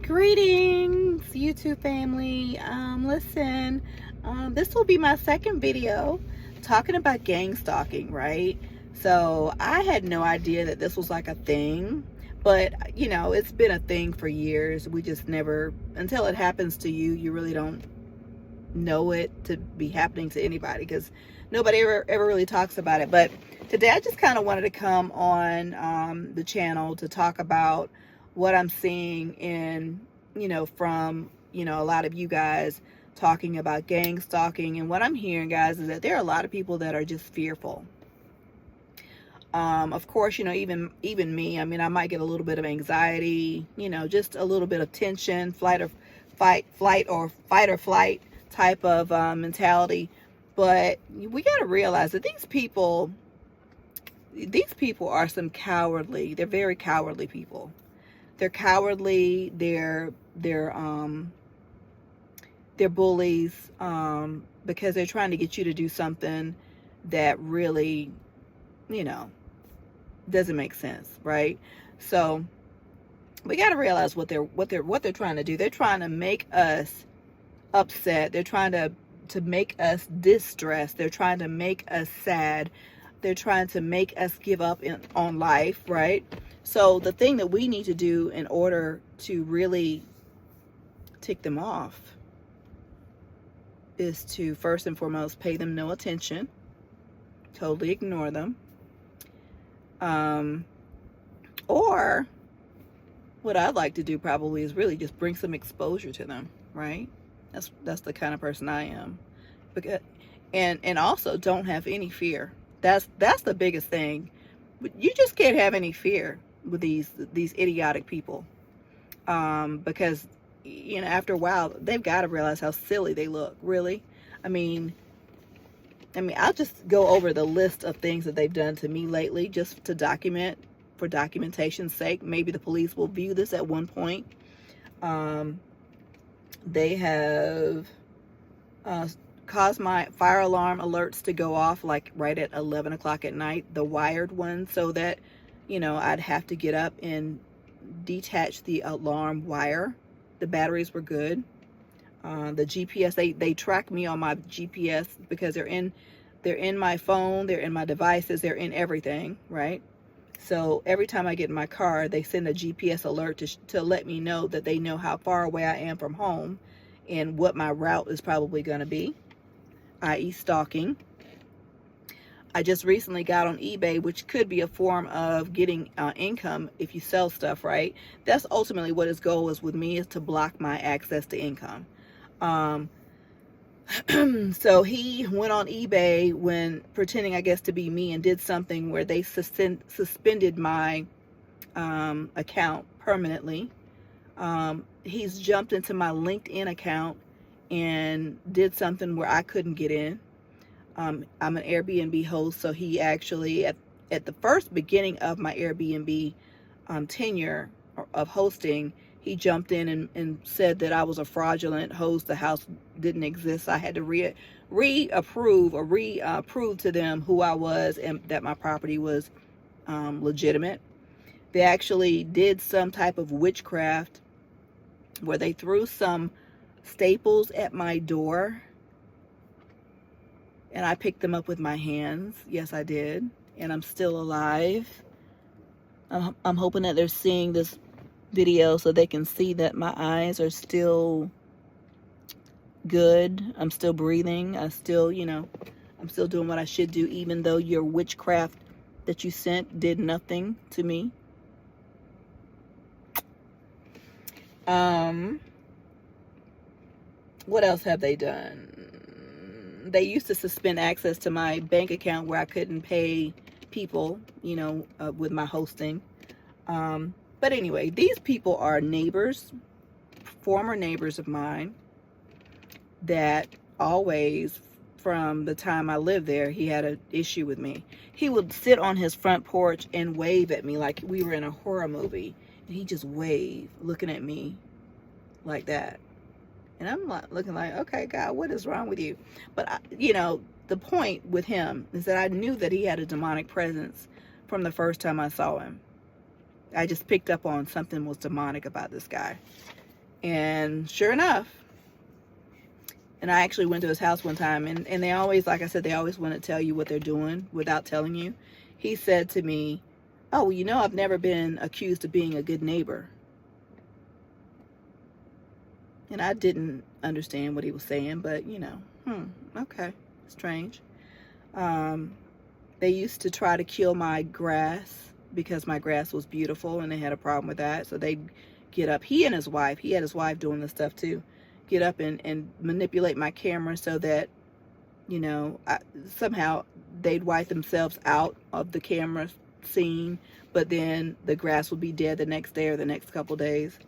Greetings, YouTube family. Listen, this will be my second video talking about gang stalking, right? So I had no idea that this was like a thing, but you know, it's been a thing for years. We just never, until it happens to you, you really don't know it to be happening to anybody because nobody ever really talks about it. But today I just kind of wanted to come on the channel to talk about what I'm seeing in, from, a lot of you guys talking about gang stalking. And what I'm hearing, guys, is that there are a lot of people that are just fearful. Of course, even me, I mean, I might get a little bit of anxiety, just a little bit of tension, flight or flight type of mentality. But we got to realize that these people are they're very cowardly people. They're cowardly. They're bullies, because they're trying to get you to do something that really, doesn't make sense, right? So we got to realize what they're trying to do. They're trying to make us upset. They're trying to make us distressed. They're trying to make us sad. They're trying to make us give up on life, right? So the thing that we need to do in order to really tick them off is to first and foremost pay them no attention, totally ignore them, or what I'd like to do probably is really just bring some exposure to them, right? That's the kind of person I am. And also don't have any fear. That's the biggest thing. You just can't have any fear with these idiotic people, because after a while they've got to realize how silly they look. Really, I mean I'll just go over the list of things that they've done to me lately, just to document, for documentation's sake. Maybe the police will view this at one point. They have caused my fire alarm alerts to go off like right at 11 o'clock at night, the wired one, so that I'd have to get up and detach the alarm wire. The batteries were good. The GPS, they track me on my GPS because they're in my phone, they're in my devices, they're in everything, right? So every time I get in my car, they send a GPS alert to let me know that they know how far away I am from home and what my route is probably going to be, i.e. stalking. I just recently got on eBay, which could be a form of getting income if you sell stuff, right? That's ultimately what his goal is with me, is to block my access to income. So he went on eBay when pretending, I guess, to be me, and did something where they suspended my account permanently. He's jumped into my LinkedIn account and did something where I couldn't get in. I'm an Airbnb host, so he actually, at the first beginning of my Airbnb tenure of hosting, he jumped in and said that I was a fraudulent host. The house didn't exist. I had to reapprove to them who I was and that my property was legitimate. They actually did some type of witchcraft where they threw some staples at my door, and I picked them up with my hands. Yes, I did. And I'm still alive. I'm hoping that they're seeing this video so they can see that my eyes are still good. I'm still breathing. I'm still doing what I should do, even though your witchcraft that you sent did nothing to me. What else have they done? They used to suspend access to my bank account where I couldn't pay people, with my hosting. But anyway, these people are neighbors, former neighbors of mine, that always, from the time I lived there, he had an issue with me. He would sit on his front porch and wave at me like we were in a horror movie. And he just waved, looking at me like that. And I'm looking like, okay, God, what is wrong with you? But, the point with him is that I knew that he had a demonic presence from the first time I saw him. I just picked up on something was demonic about this guy. And sure enough, and I actually went to his house one time, and they always, like I said, they always want to tell you what they're doing without telling you. He said to me, oh, well, you know, I've never been accused of being a good neighbor. And I didn't understand what he was saying, but, you know, okay, strange. They used to try to kill my grass because my grass was beautiful, and they had a problem with that. So they'd get up, he and his wife, he had his wife doing this stuff too, get up and manipulate my camera so that, you know, somehow they'd wipe themselves out of the camera scene, but then the grass would be dead the next day or the next couple days.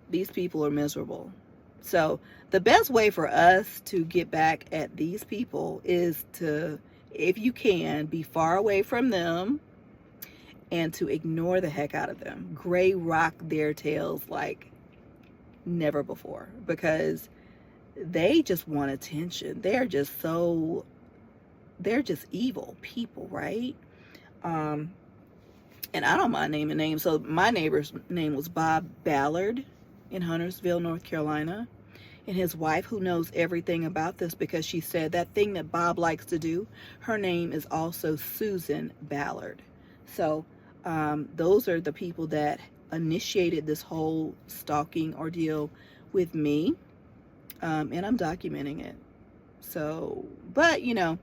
These people are miserable. So the best way for us to get back at these people is to, if you can, be far away from them and to ignore the heck out of them. Gray rock their tails like never before, because they just want attention. They're just evil people, right? And I don't mind naming names. So my neighbor's name was Bob Ballard in Huntersville, North Carolina. And his wife, who knows everything about this because she said that thing that Bob likes to do, her name is also Susan Ballard. So those are the people that initiated this whole stalking ordeal with me. And I'm documenting it. So, but, you know,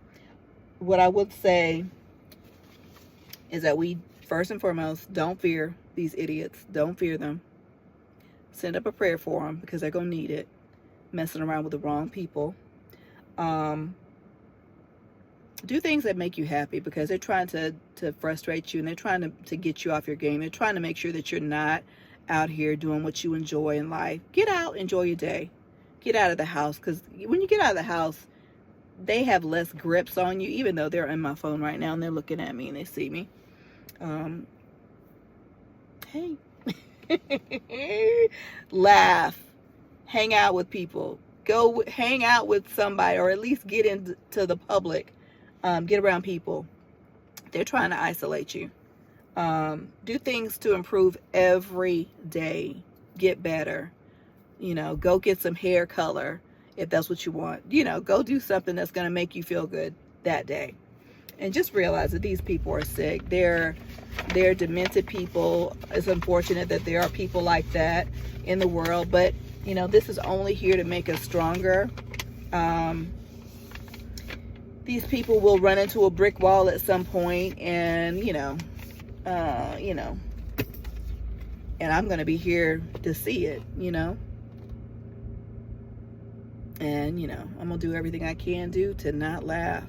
what I would say is that we, first and foremost, don't fear these idiots. Don't fear them. Send up a prayer for them because they're going to need it. Messing around with the wrong people. Do things that make you happy because they're trying to frustrate you, and they're trying to get you off your game. They're trying to make sure that you're not out here doing what you enjoy in life. Get out, enjoy your day. Get out of the house, because when you get out of the house, they have less grips on you, even though they're in my phone right now and they're looking at me and they see me. Hey. Laugh. Hang out with people. Go hang out with somebody, or at least get into the public. Get around people. They're trying to isolate you. Do things to improve every day. Get better. You know, go get some hair color if that's what you want. You know, go do something that's going to make you feel good that day. And just realize that these people are sick. They're demented people. It's unfortunate that there are people like that in the world, but you know, this is only here to make us stronger. These people will run into a brick wall at some point, and you know, and I'm going to be here to see it, you know. And, you know, I'm going to do everything I can do to not laugh,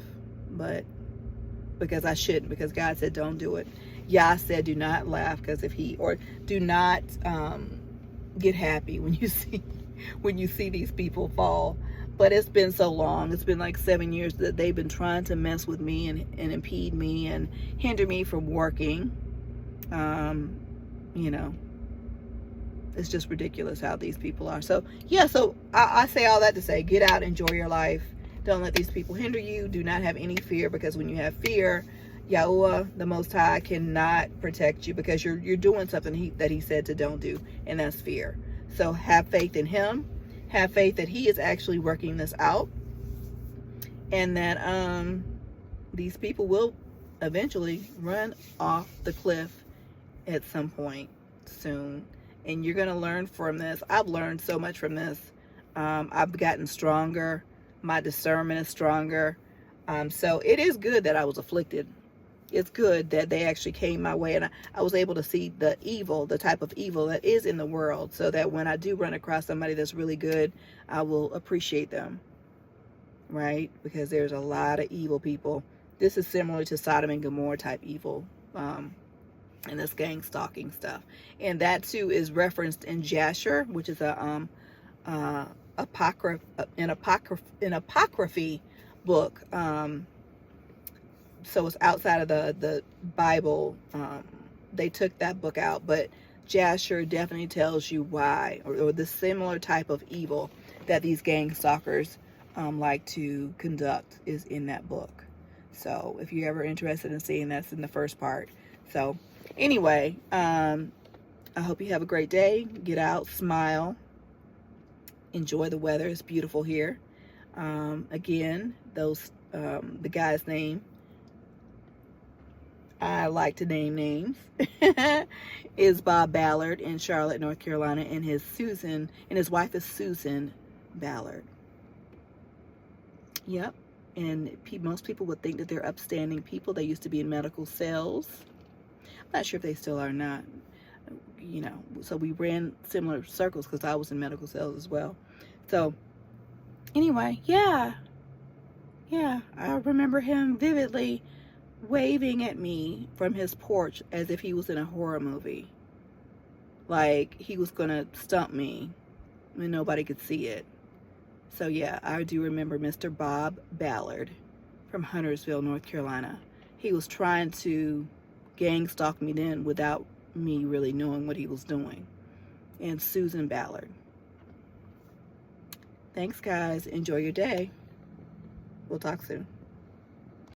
but because I shouldn't, because God said don't do it. Yah said do not laugh, because or do not get happy when you see these people fall. But it's been so long. It's been like 7 years that they've been trying to mess with me and impede me and hinder me from working. You know, it's just ridiculous how these people are. So yeah, so I say all that to say, get out, enjoy your life. Don't let these people hinder you. Do not have any fear, because when you have fear, Yahuwah, the Most High, cannot protect you, because you're doing something that he said to don't do, and that's fear. So have faith in him. Have faith that he is actually working this out, and that these people will eventually run off the cliff at some point soon. And you're going to learn from this. I've learned so much from this. I've gotten stronger. My discernment is stronger. So it is good that I was afflicted. It's good that they actually came my way, and I was able to see the evil, the type of evil that is in the world, so that when I do run across somebody that's really good, I will appreciate them, right? Because there's a lot of evil people. This is similar to Sodom and Gomorrah type evil, and this gang stalking stuff. And that too is referenced in Jasher, which is an apocryphy book. So it's outside of the Bible. They took that book out, but Jasher definitely tells you why, or the similar type of evil that these gang stalkers like to conduct is in that book. So if you're ever interested in seeing, that's in the first part. So anyway, I hope you have a great day. Get out, smile, enjoy the weather. It's beautiful here. Again, the guy's name, I like to name names, is Bob Ballard in Charlotte, North Carolina, and his wife is Susan Ballard. Yep. And most people would think that they're upstanding people. They used to be in medical sales. I'm not sure if they still are or not. You know, so we ran similar circles because I was in medical sales as well. So anyway, yeah, I remember him vividly waving at me from his porch as if he was in a horror movie. Like he was gonna stump me and nobody could see it. So yeah, I do remember Mr. Bob Ballard from Huntersville, North Carolina. He was trying to gang stalk me then without me really knowing what he was doing. And Susan Ballard. Thanks, guys. Enjoy your day. We'll talk soon.